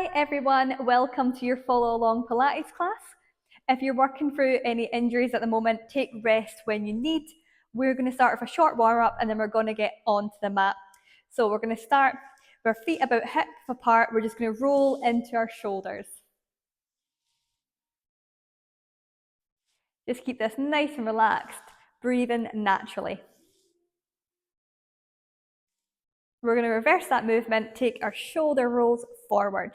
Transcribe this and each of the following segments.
Hi everyone, welcome to your follow along Pilates class. If you're working through any injuries at the moment, take rest when you need. We're going to start with a short warm up and then we're going to get onto the mat. So we're going to start with our feet about hip apart. We're just going to roll into our shoulders. Just keep this nice and relaxed, breathing naturally. We're going to reverse that movement, take our shoulder rolls forward.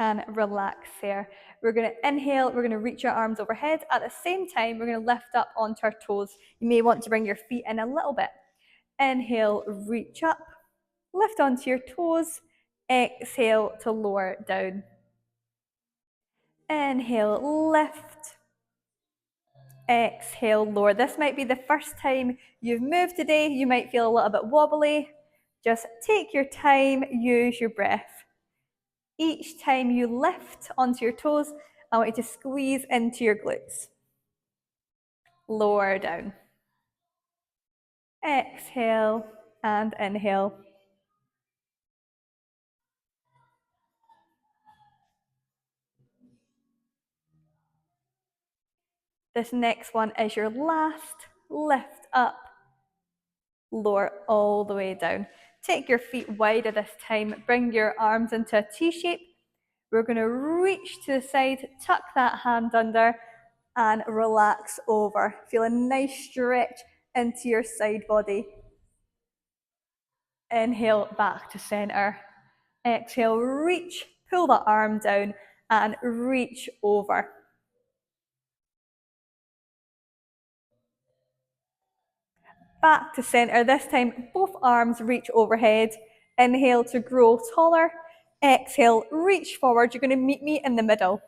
And relax there. We're going to inhale, we're going to reach our arms overhead. At the same time, we're going to lift up onto our toes. You may want to bring your feet in a little bit. Inhale, reach up, lift onto your toes. Exhale to lower down. Inhale, lift. Exhale, lower. This might be the first time you've moved today. You might feel a little bit wobbly. Just take your time, use your breath. Each time you lift onto your toes, I want you to squeeze into your glutes. Lower down. Exhale and inhale. This next one is your last. Lift up, lower all the way down. Take your feet wider this time. Bring your arms into a T shape. We're going to reach to the side, tuck that hand under, and relax over. Feel a nice stretch into your side body. Inhale, back to center. Exhale, reach, pull that arm down, and reach over. Back to center. This time, both arms reach overhead. Inhale to grow taller. Exhale, reach forward. You're going to meet me in the middle.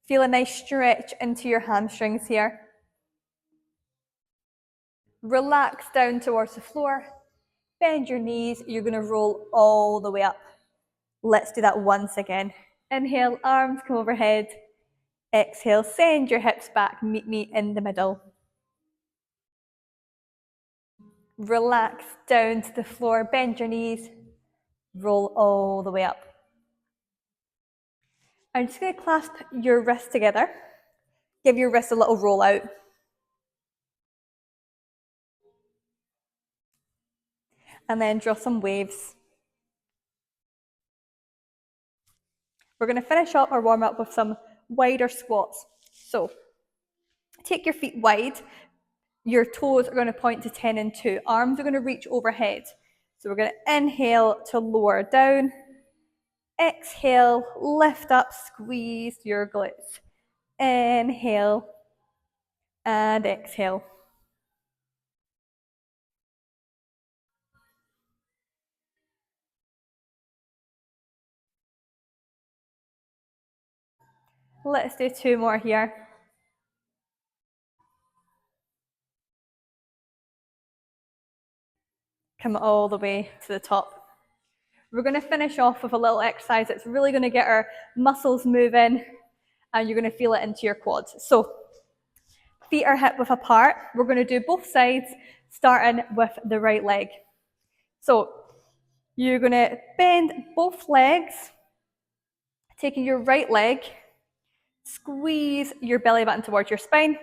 Feel a nice stretch into your hamstrings here. Relax down towards the floor. Bend your knees. You're going to roll all the way up. Let's do that once again. Inhale, arms come overhead. Exhale, send your hips back. Meet me in the middle. Relax down to the floor. Bend your knees. Roll all the way up. I'm just going to clasp your wrists together. Give your wrists a little roll out. And then draw some waves. We're going to finish up our warm up with some wider squats. So take your feet wide. Your toes are going to point to 10 and 2. Arms are going to reach overhead. So we're going to inhale to lower down. Exhale, lift up, squeeze your glutes. Inhale and exhale. Let's do 2 more here. Come all the way to the top. We're going to finish off with a little exercise that's really going to get our muscles moving and you're going to feel it into your quads. So feet are hip width apart. We're going to do both sides, starting with the right leg. So you're going to bend both legs, taking your right leg, squeeze your belly button towards your spine.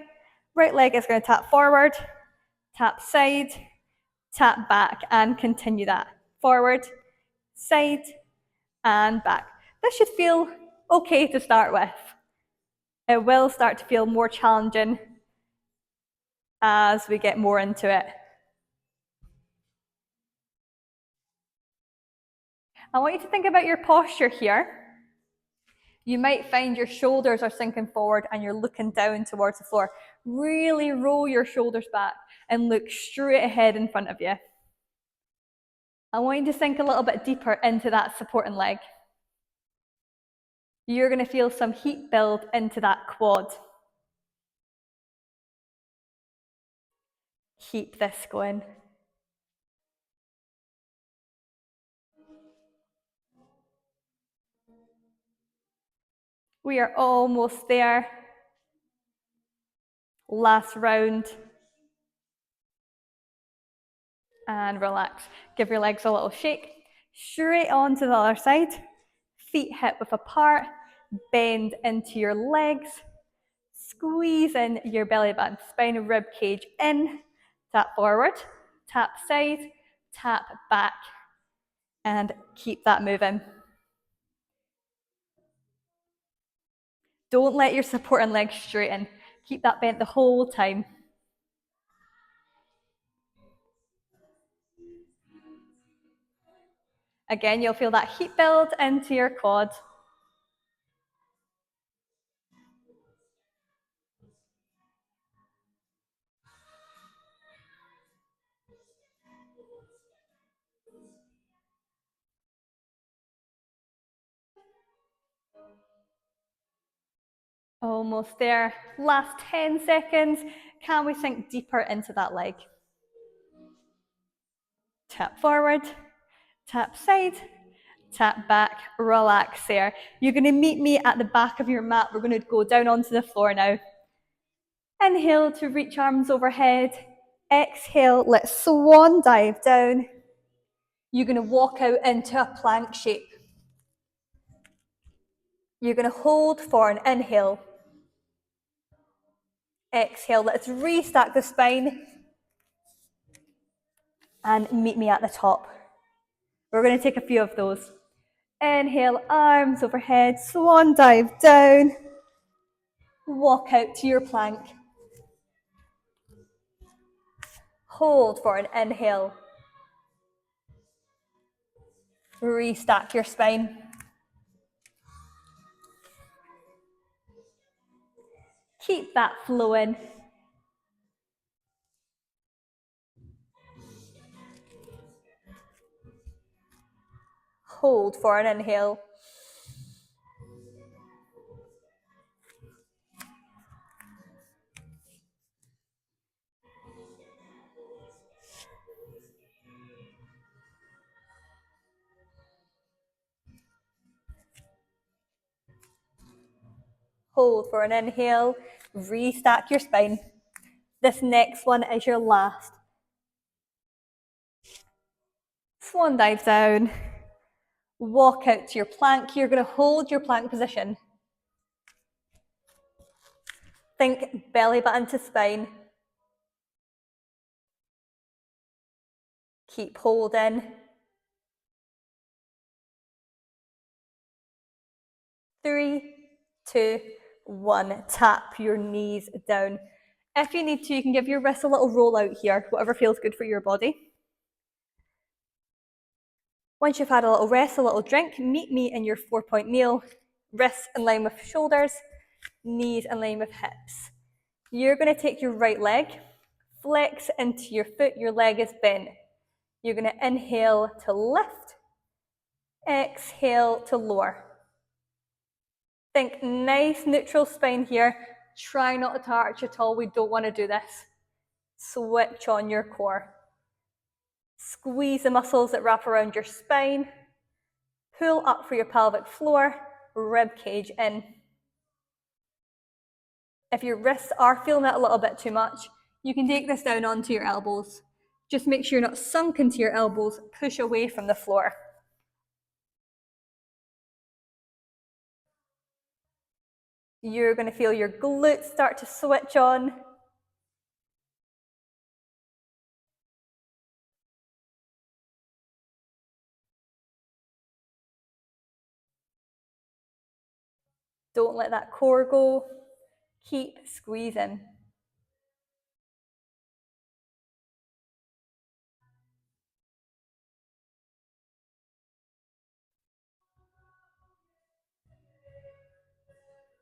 Right leg is going to tap forward, tap side, tap back, and continue that. Forward, side, and back. This should feel okay to start with. It will start to feel more challenging as we get more into it. I want you to think about your posture here. You might find your shoulders are sinking forward and you're looking down towards the floor. Really roll your shoulders back and look straight ahead in front of you. I want you to sink a little bit deeper into that supporting leg. You're going to feel some heat build into that quad. Keep this going. We are almost there. Last round. And relax. Give your legs a little shake. Straight on to the other side. Feet hip width apart. Bend into your legs. Squeeze in your belly button. Spine and rib cage in. Tap forward. Tap side. Tap back. And keep that moving. Don't let your supporting legs straighten. Keep that bent the whole time. Again, you'll feel that heat build into your quad. Almost there. Last 10 seconds. Can we sink deeper into that leg? Tap forward, tap side, tap back, relax there. You're going to meet me at the back of your mat. We're going to go down onto the floor now. Inhale to reach arms overhead. Exhale, let's swan dive down. You're going to walk out into a plank shape. You're going to hold for an inhale. Exhale, let's restack the spine. And meet me at the top. We're going to take a few of those. Inhale, arms overhead, swan dive down. Walk out to your plank. Hold for an inhale. Restack your spine. Keep that flowing. Hold for an inhale. Hold for an inhale. Restack your spine. This next one is your last. Swan dive down. Walk out to your plank. You're going to hold your plank position. Think belly button to spine. Keep holding. 3, 2, 1. Tap your knees down. If you need to, you can give your wrists a little roll out here, whatever feels good for your body. Once you've had a little rest, a little drink, meet me in your 4-point meal. Wrists in line with shoulders, knees in line with hips. You're going to take your right leg, flex into your foot, your leg is bent. You're going to inhale to lift, exhale to lower. Think nice neutral spine here. Try not to arch at all. We don't want to do this. Switch on your core. Squeeze the muscles that wrap around your spine. Pull up for your pelvic floor, rib cage in. If your wrists are feeling it a little bit too much, you can take this down onto your elbows. Just make sure you're not sunk into your elbows. Push away from the floor. You're going to feel your glutes start to switch on. Don't let that core go. Keep squeezing.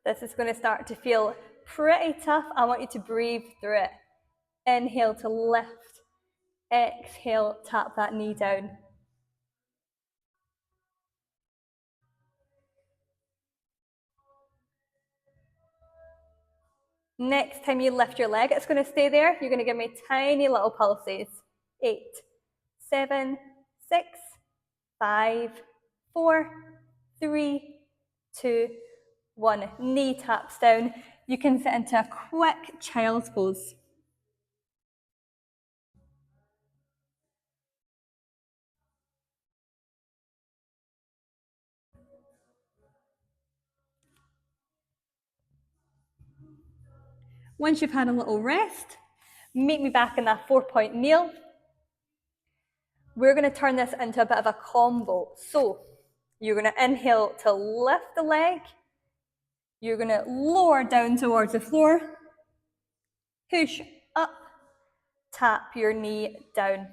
This is going to start to feel pretty tough. I want you to breathe through it. Inhale to lift. Exhale, tap that knee down. Next time you lift your leg, it's going to stay there. You're going to give me tiny little pulses. 8, 7, 6, 5, 4, 3, 2, 1. Knee taps down. You can sit into a quick child's pose. Once you've had a little rest, meet me back in that 4-point kneel. We're going to turn this into a bit of a combo. So you're going to inhale to lift the leg. You're going to lower down towards the floor. Push up. Tap your knee down.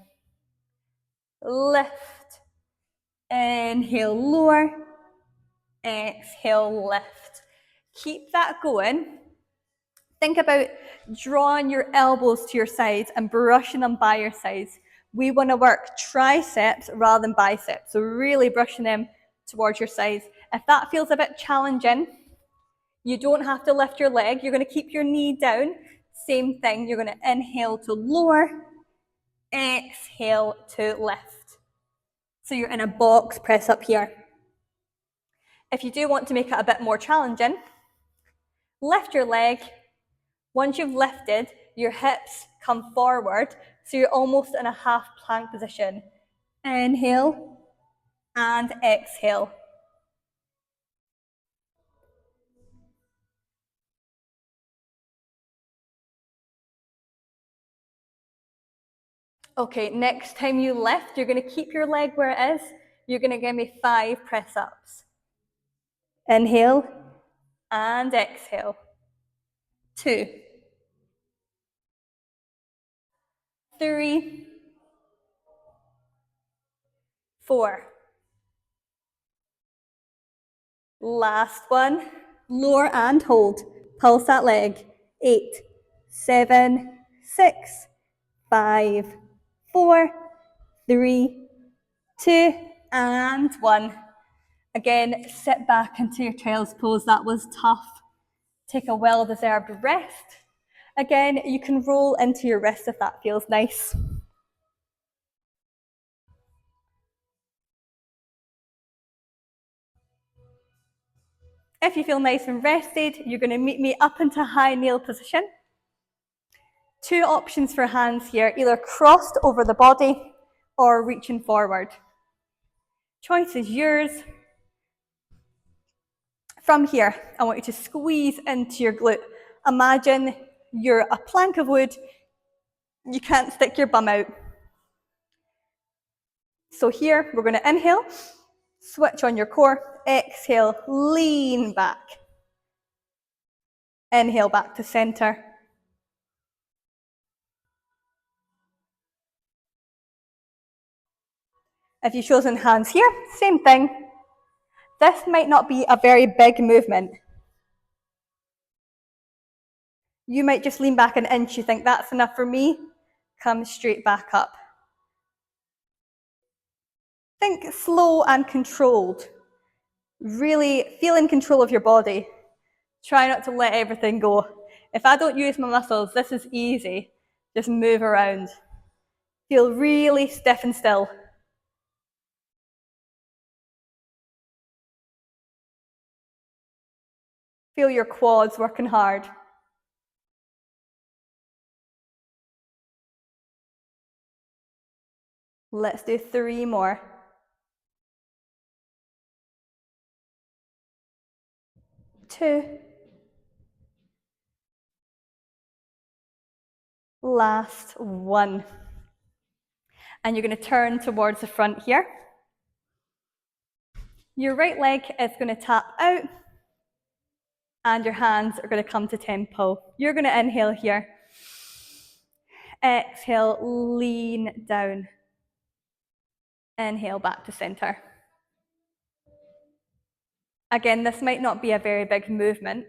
Lift. Inhale, lower. Exhale, lift. Keep that going. Think about drawing your elbows to your sides and brushing them by your sides. We want to work triceps rather than biceps, so really brushing them towards your sides. If that feels a bit challenging, you don't have to lift your leg. You're going to keep your knee down. Same thing. You're going to inhale to lower, exhale to lift. So you're in a box press up here. If you do want to make it a bit more challenging, lift your leg. Once you've lifted, your hips come forward, so you're almost in a half plank position. Inhale and exhale. Okay, next time you lift, you're going to keep your leg where it is. You're going to give me 5 press-ups. Inhale and exhale. 2, 3, 4. Last one. Lower and hold. Pulse that leg. 8, 7, 6, 5, 4, 3, 2, and 1. Again, sit back into your child's pose. That was tough. Take a well-deserved rest. Again, you can roll into your wrist if that feels nice. If you feel nice and rested, you're going to meet me up into high kneel position. 2 options for hands here, either crossed over the body or reaching forward. Choice is yours. From here, I want you to squeeze into your glute. Imagine you're a plank of wood. You can't stick your bum out. So here, we're going to inhale, switch on your core, exhale, lean back. Inhale back to center. If you've chosen hands here, same thing. This might not be a very big movement. You might just lean back an inch. You think that's enough for me. Come straight back up. Think slow and controlled. Really feel in control of your body. Try not to let everything go. If I don't use my muscles, this is easy. Just move around. Feel really stiff and still. Feel your quads working hard. Let's do 3 more. 2. Last 1. And you're going to turn towards the front here. Your right leg is going to tap out and your hands are going to come to tempo. You're going to inhale here. Exhale, lean down. Inhale back to center. Again, this might not be a very big movement,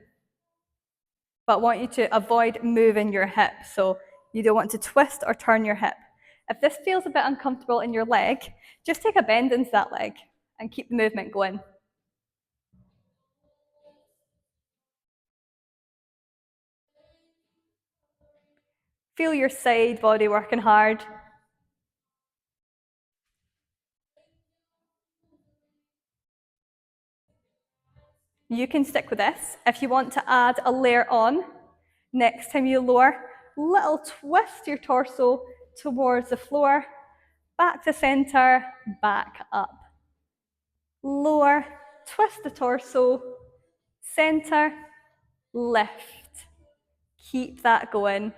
but I want you to avoid moving your hip. So you don't want to twist or turn your hip. If this feels a bit uncomfortable in your leg, just take a bend into that leg and keep the movement going. Feel your side body working hard. You can stick with this. If you want to add a layer on, next time you lower, little twist your torso towards the floor, back to center, back up. Lower, twist the torso, center, lift. Keep that going.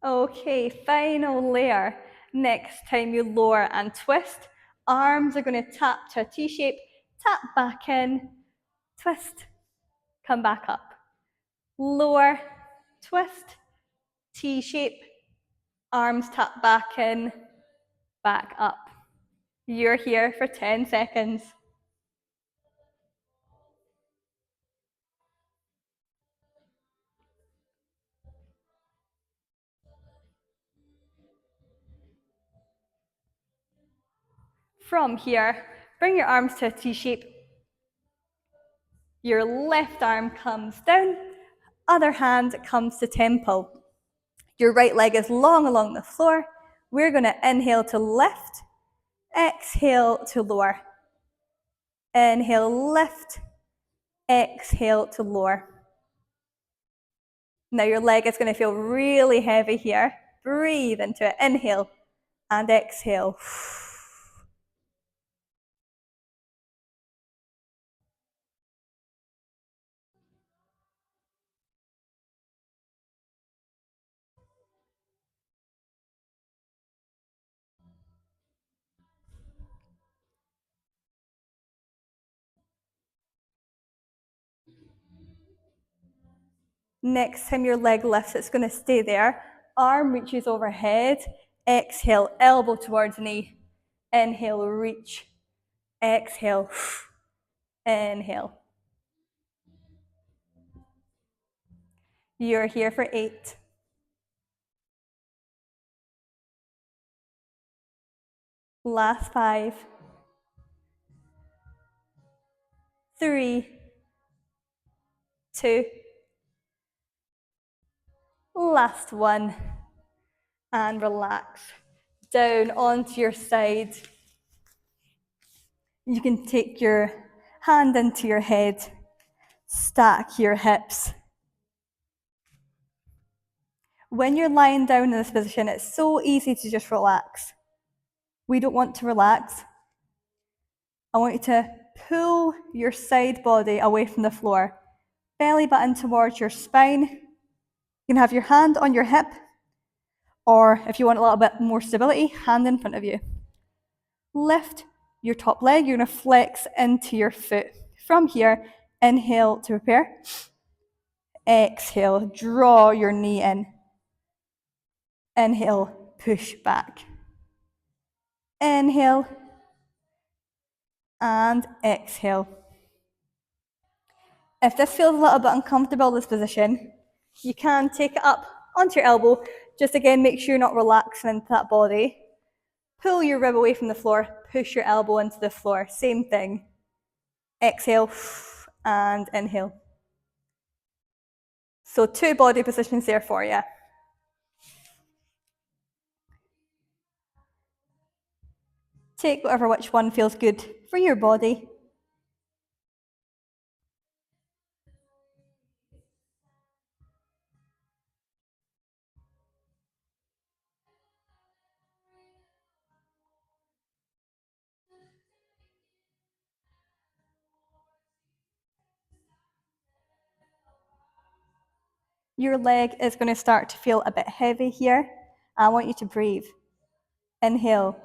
Okay, final layer. Next time you lower and twist, arms are going to tap to a T shape, tap back in, twist, come back up. Lower, twist, T shape, arms tap back in, back up. You're here for 10 seconds. From here, bring your arms to a T shape. Your left arm comes down, other hand comes to temple. Your right leg is long along the floor. We're going to inhale to lift, exhale to lower. Inhale, lift, exhale to lower. Now your leg is going to feel really heavy here. Breathe into it. Inhale and exhale. Next time your leg lifts, it's going to stay there. Arm reaches overhead. Exhale, elbow towards knee. Inhale, reach. Exhale. Inhale. You're here for 8. Last 5. 3, 2. Last 1. And relax. Down onto your side. You can take your hand into your head. Stack your hips. When you're lying down in this position, it's so easy to just relax. We don't want to relax. I want you to pull your side body away from the floor. Belly button towards your spine. You can have your hand on your hip, or if you want a little bit more stability, hand in front of you. Lift your top leg. You're going to flex into your foot. From here, inhale to prepare. Exhale, draw your knee in. Inhale, push back. Inhale and exhale. If this feels a little bit uncomfortable, this position, you can take it up onto your elbow. Just again, make sure you're not relaxing into that body. Pull your rib away from the floor, push your elbow into the floor. Same thing. Exhale and inhale. So 2 body positions there for you. Take which one feels good for your body. Your leg is going to start to feel a bit heavy here. I want you to breathe. Inhale.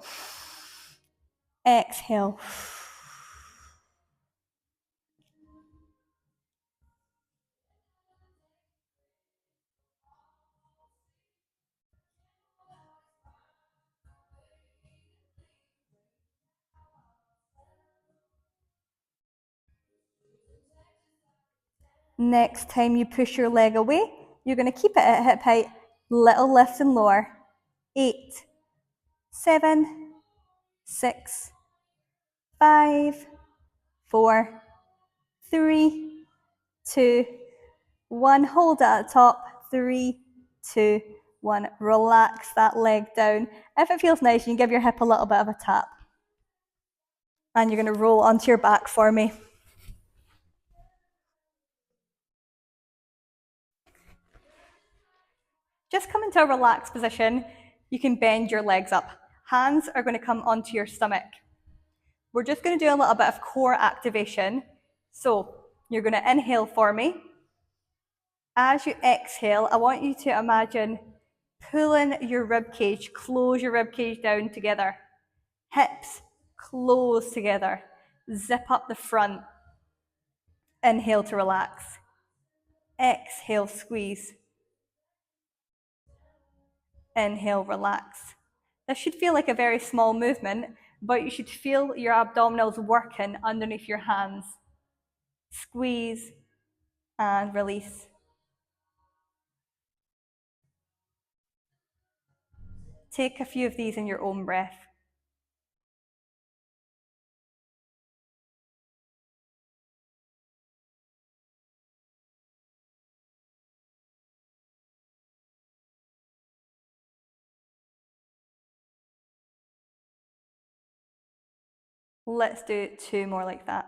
Exhale. Next time you push your leg away, you're going to keep it at hip height, little lift and lower. 8, 7, 6, 5, 4, 3, 2, 1. Hold it at the top. 3, 2, 1. Relax that leg down. If it feels nice, you can give your hip a little bit of a tap. And you're going to roll onto your back for me. Just come into a relaxed position. You can bend your legs up. Hands are going to come onto your stomach. We're just going to do a little bit of core activation. So you're going to inhale for me. As you exhale, I want you to imagine pulling your rib cage, close your rib cage down together. Hips close together. Zip up the front. Inhale to relax. Exhale, squeeze. Inhale, relax. This should feel like a very small movement, but you should feel your abdominals working underneath your hands. Squeeze and release. Take a few of these in your own breath. Let's do 2 more like that.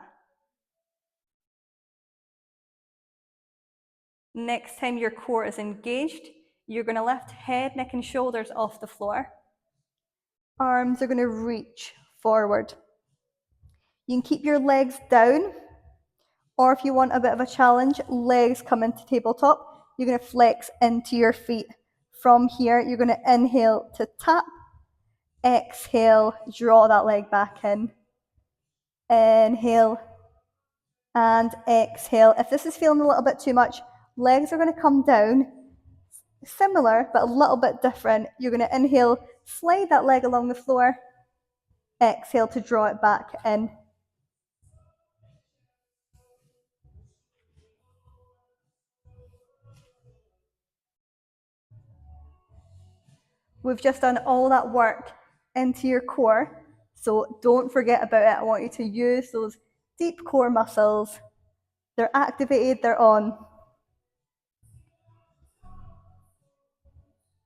Next time your core is engaged, you're going to lift head, neck, and shoulders off the floor. Arms are going to reach forward. You can keep your legs down, or if you want a bit of a challenge, legs come into tabletop. You're going to flex into your feet. From here, you're going to inhale to tap. Exhale, draw that leg back in. Inhale and exhale. If this is feeling a little bit too much, legs are going to come down. Similar, but a little bit different. You're going to inhale, slide that leg along the floor. Exhale to draw it back in. We've just done all that work into your core, so don't forget about it. I want you to use those deep core muscles. They're activated, they're on.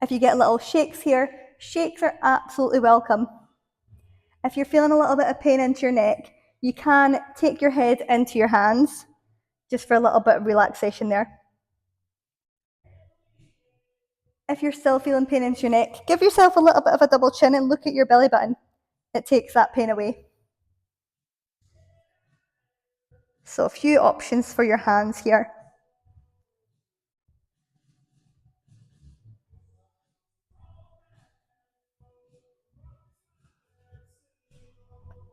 If you get little shakes here, shakes are absolutely welcome. If you're feeling a little bit of pain into your neck, you can take your head into your hands, just for a little bit of relaxation there. If you're still feeling pain into your neck, give yourself a little bit of a double chin and look at your belly button. It takes that pain away. So a few options for your hands here.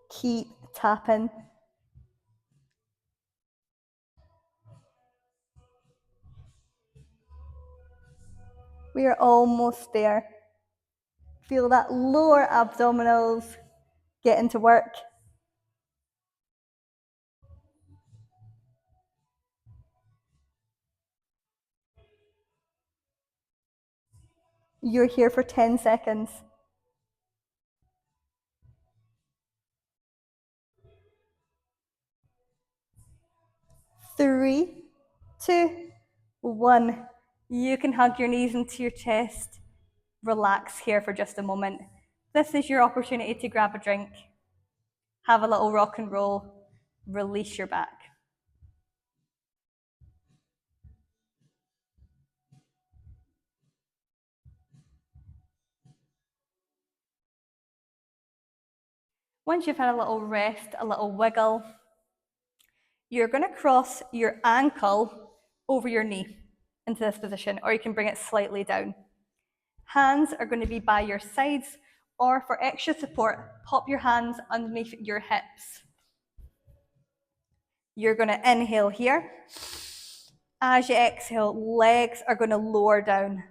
Keep tapping. We are almost there. Feel that lower abdominals getting to work. You're here for 10 seconds. 3, 2, 1. You can hug your knees into your chest. Relax here for just a moment. This is your opportunity to grab a drink, have a little rock and roll, release your back. Once you've had a little rest, a little wiggle, you're going to cross your ankle over your knee into this position, or you can bring it slightly down. Hands are going to be by your sides, or for extra support, pop your hands underneath your hips. You're going to inhale here. As you exhale, legs are going to lower down.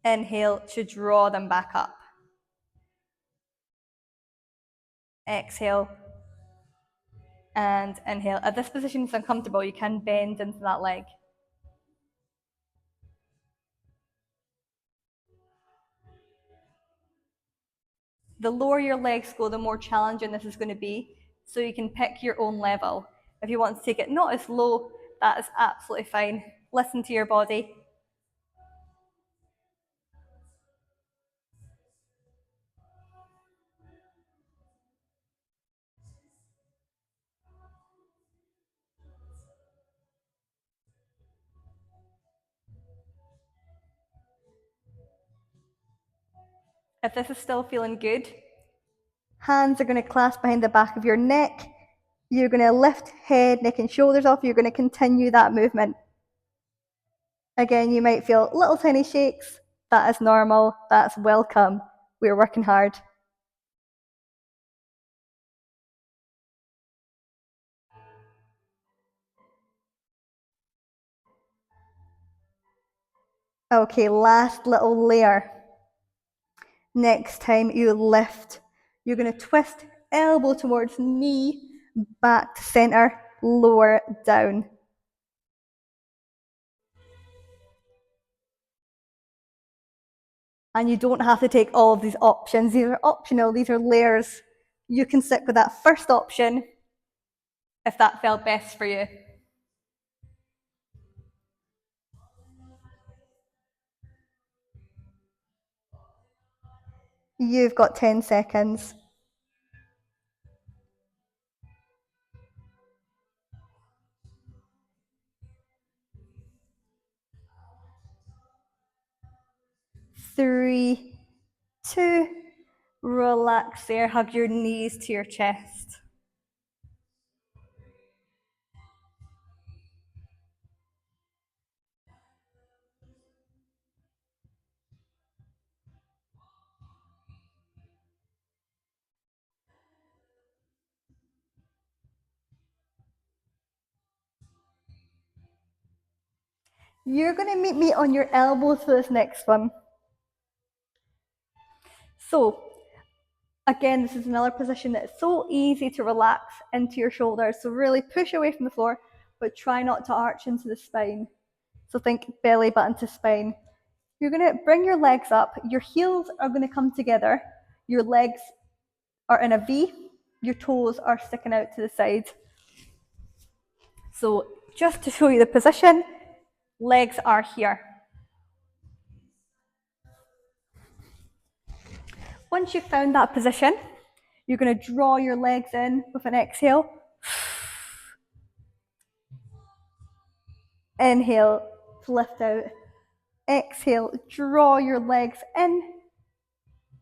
Inhale to draw them back up. Exhale and inhale. If this position is uncomfortable, you can bend into that leg. The lower your legs go, the more challenging this is going to be. So you can pick your own level. If you want to take it not as low, that is absolutely fine. Listen to your body. If this is still feeling good, hands are going to clasp behind the back of your neck. You're going to lift head, neck, and shoulders off. You're going to continue that movement. Again, you might feel little tiny shakes. That is normal. That's welcome. We're working hard. Okay, last little layer. Next time you lift, you're going to twist elbow towards knee, back to center, lower down. And you don't have to take all of these options. These are optional, these are layers. You can stick with that first option if that felt best for you. You've got 10 seconds. 3, 2, relax there, hug your knees to your chest. You're going to meet me on your elbows for this next one. So, again, this is another position that's so easy to relax into your shoulders. So really push away from the floor, but try not to arch into the spine. So think belly button to spine. You're going to bring your legs up. Your heels are going to come together. Your legs are in a V. Your toes are sticking out to the side. So just to show you the position, legs are here. Once you've found that position, you're going to draw your legs in with an exhale. Inhale, lift out. Exhale, draw your legs in.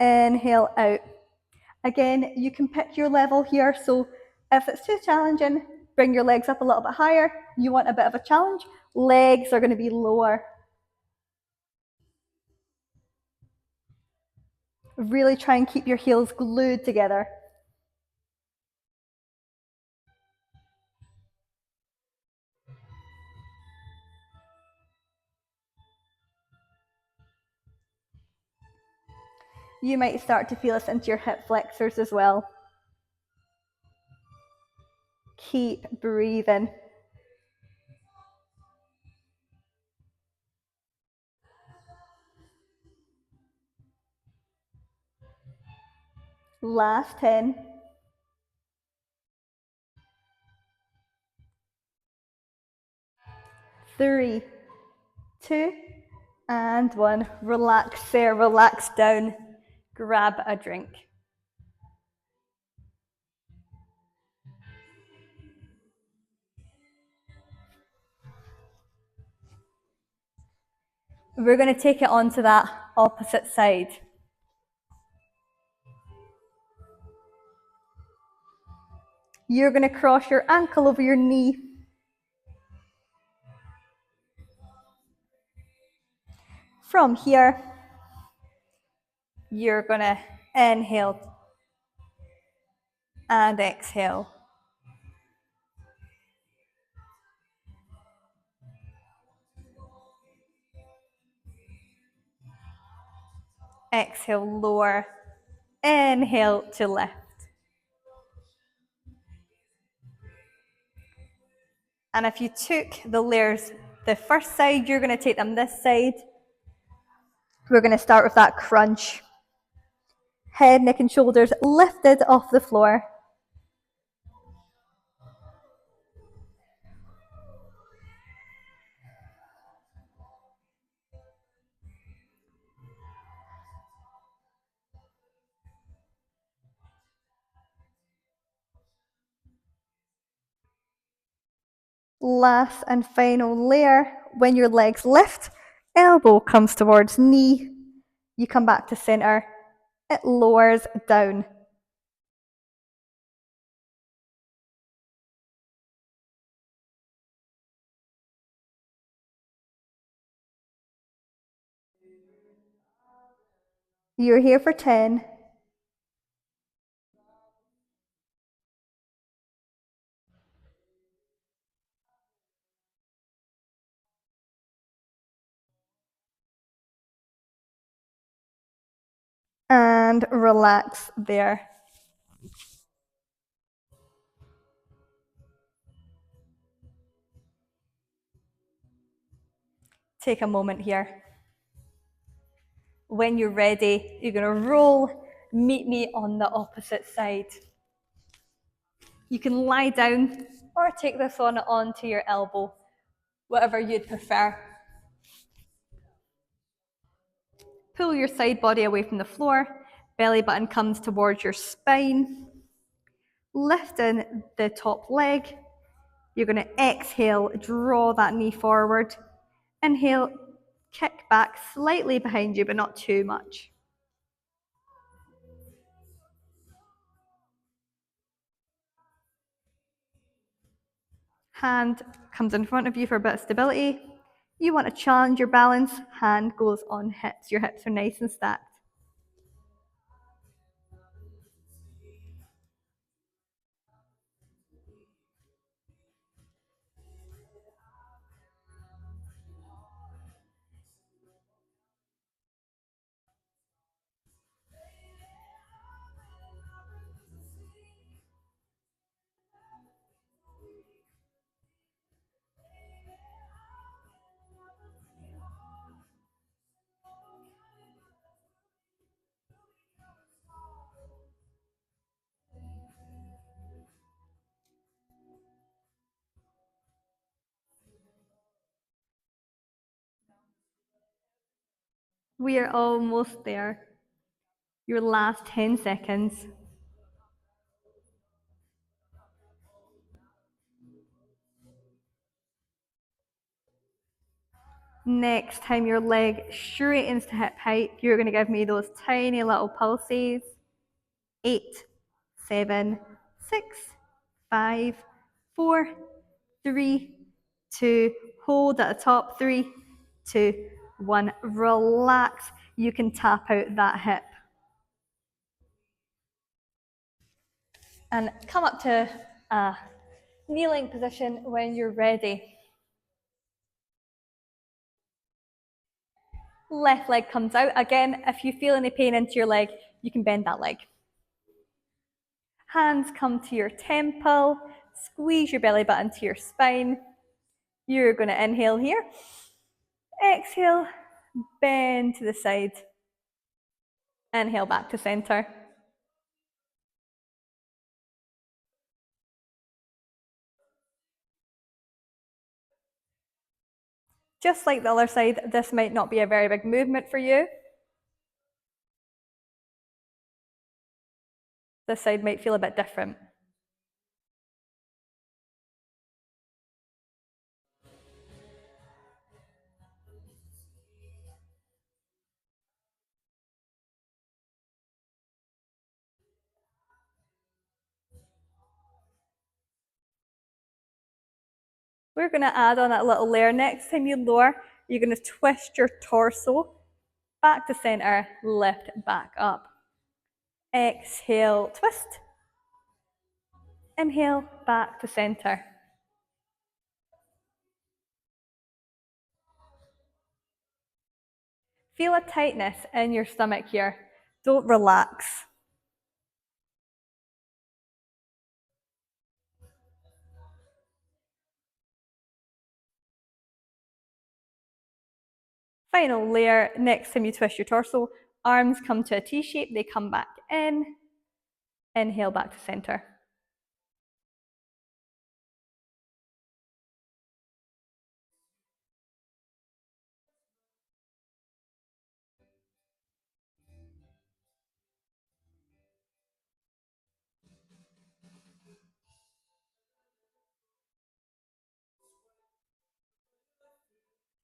Inhale out. Again, you can pick your level here. So if it's too challenging, bring your legs up a little bit higher. You want a bit of a challenge, legs are going to be lower. Really try and keep your heels glued together. You might start to feel this into your hip flexors as well. Keep breathing. Last 10. 3, 2, and 1. Relax there, relax down. Grab a drink. We're going to take it on to that opposite side. You're going to cross your ankle over your knee. From here, you're going to inhale and exhale. Exhale, lower. Inhale to lift. And if you took the layers the first side, you're going to take them this side. We're going to start with that crunch. Head, neck, and shoulders lifted off the floor. Last and final layer, when your legs lift, elbow comes towards knee, you come back to center, it lowers down. You're here for 10. And relax there. Take a moment here. When you're ready, you're going to roll, meet me on the opposite side. You can lie down or take this one onto your elbow, whatever you'd prefer. Pull your side body away from the floor, belly button comes towards your spine. Lifting the top leg, you're going to exhale, draw that knee forward. Inhale, kick back slightly behind you, but not too much. Hand comes in front of you for a bit of stability. You want to challenge your balance, hand goes on hips. Your hips are nice and stacked. We are almost there. Your last 10 seconds. Next time your leg straightens to hip height, you're going to give me those tiny little pulses. 8, 7, 6, 5, 4, 3, 2, hold at the top, 3, 2, 1, relax. You can tap out that hip. And come up to a kneeling position when you're ready. Left leg comes out. Again, if you feel any pain into your leg, you can bend that leg. Hands come to your temple. Squeeze your belly button to your spine. You're going to inhale here. Exhale, bend to the side. Inhale back to center. Just like the other side, this might not be a very big movement for you. This side might feel a bit different. We're going to add on that little layer. Next time you lower, you're going to twist your torso back to center, lift back up. Exhale, twist. Inhale, back to center. Feel a tightness in your stomach here. Don't relax. Final layer, next time you twist your torso, arms come to a T shape, they come back in. Inhale back to center.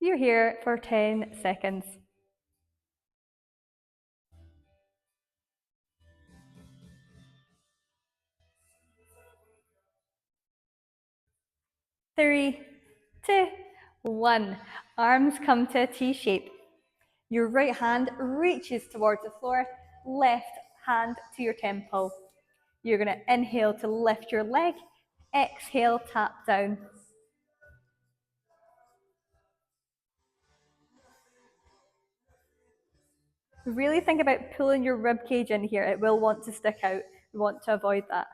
You're here for 10 seconds. 3, 2, 1. Arms come to a T shape. Your right hand reaches towards the floor, left hand to your temple. You're going to inhale to lift your leg, exhale, tap down. Really think about pulling your rib cage in here. It will want to stick out. We want to avoid that.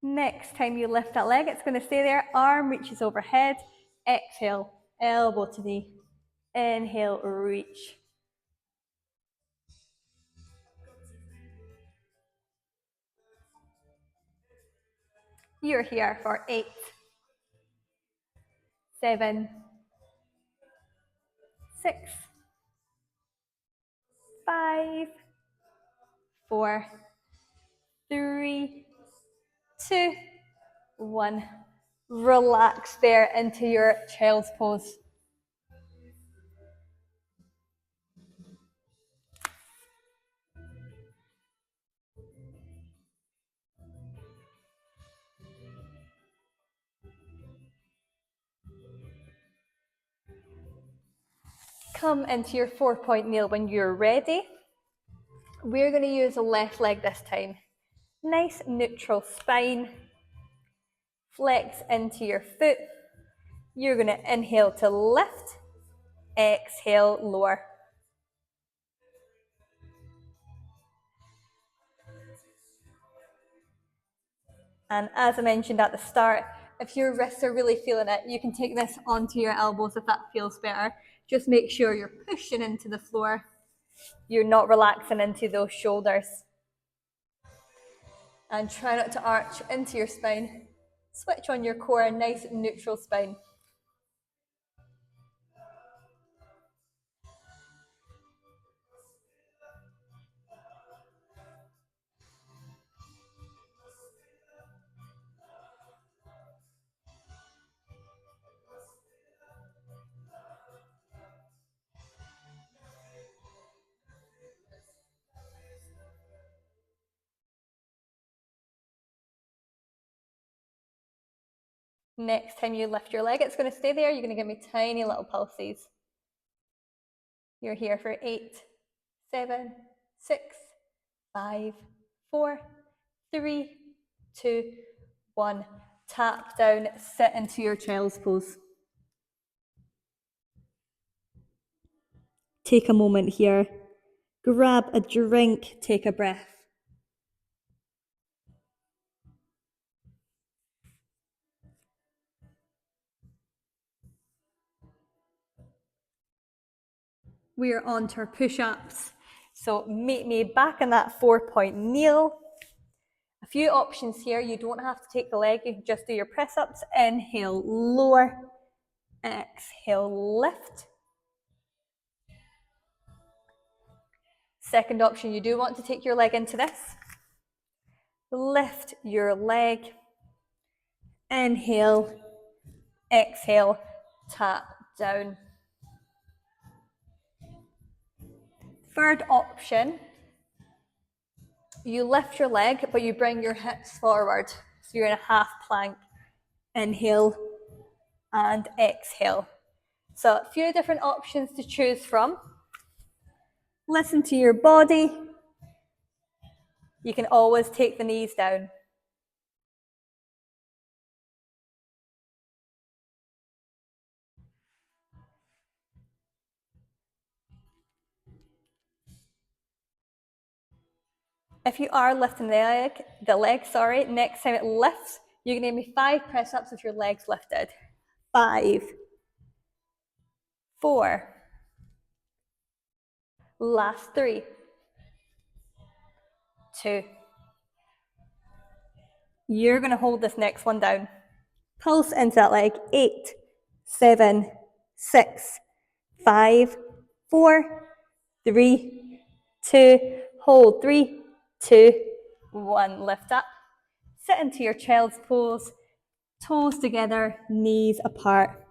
Next time you lift that leg, it's going to stay there. Arm reaches overhead. Exhale, elbow to knee. Inhale, reach. You're here for 8, 7, 6, 5, 4, 3, 2, 1. Relax there into your child's pose. Come into your 4-point kneel when you're ready. We're going to use the left leg this time. Nice neutral spine. Flex into your foot. You're going to inhale to lift. Exhale, lower. And as I mentioned at the start, if your wrists are really feeling it, you can take this onto your elbows if that feels better. Just make sure you're pushing into the floor. You're not relaxing into those shoulders. And try not to arch into your spine. Switch on your core, nice neutral spine. Next time you lift your leg, it's going to stay there. You're going to give me tiny little pulses. You're here for 8, 7, 6, 5, 4, 3, 2, 1. Tap down, sit into your child's pose. Take a moment here. Grab a drink, take a breath. We are on to our push-ups. So meet me back in that 4-point kneel. A few options here. You don't have to take the leg. You can just do your press-ups. Inhale, lower. Exhale, lift. Second option, you do want to take your leg into this. Lift your leg. Inhale, exhale, tap down. Third option, you lift your leg, but you bring your hips forward. So you're in a half plank. Inhale and exhale. So a few different options to choose from. Listen to your body. You can always take the knees down. If you are lifting the leg, next time it lifts, you're going to give me 5 press-ups with your legs lifted. 5, 4, last 3, 2. You're going to hold this next one down. Pulse into that leg. 8, 7, 6, 5, 4, 3, 2, hold, 3, 2, 1, lift up. Sit into your child's pose, toes together, knees apart.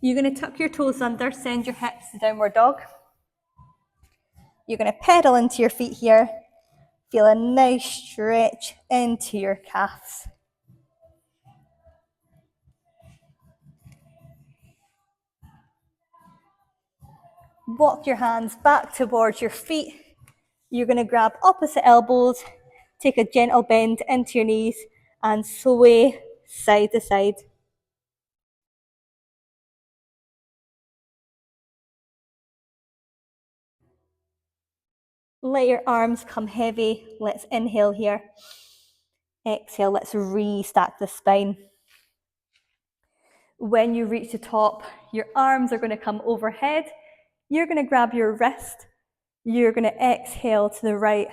You're going to tuck your toes under, send your hips to downward dog. You're going to pedal into your feet here. Feel a nice stretch into your calves. Walk your hands back towards your feet. You're going to grab opposite elbows, take a gentle bend into your knees and sway side to side. Let your arms come heavy. Let's inhale here. Exhale, let's restack the spine. When you reach the top, your arms are going to come overhead. You're going to grab your wrist. You're going to exhale to the right.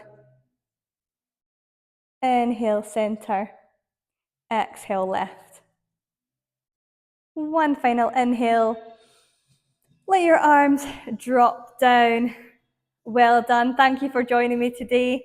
Inhale, center. Exhale, left. One final inhale. Let your arms drop down. Well done. Thank you for joining me today.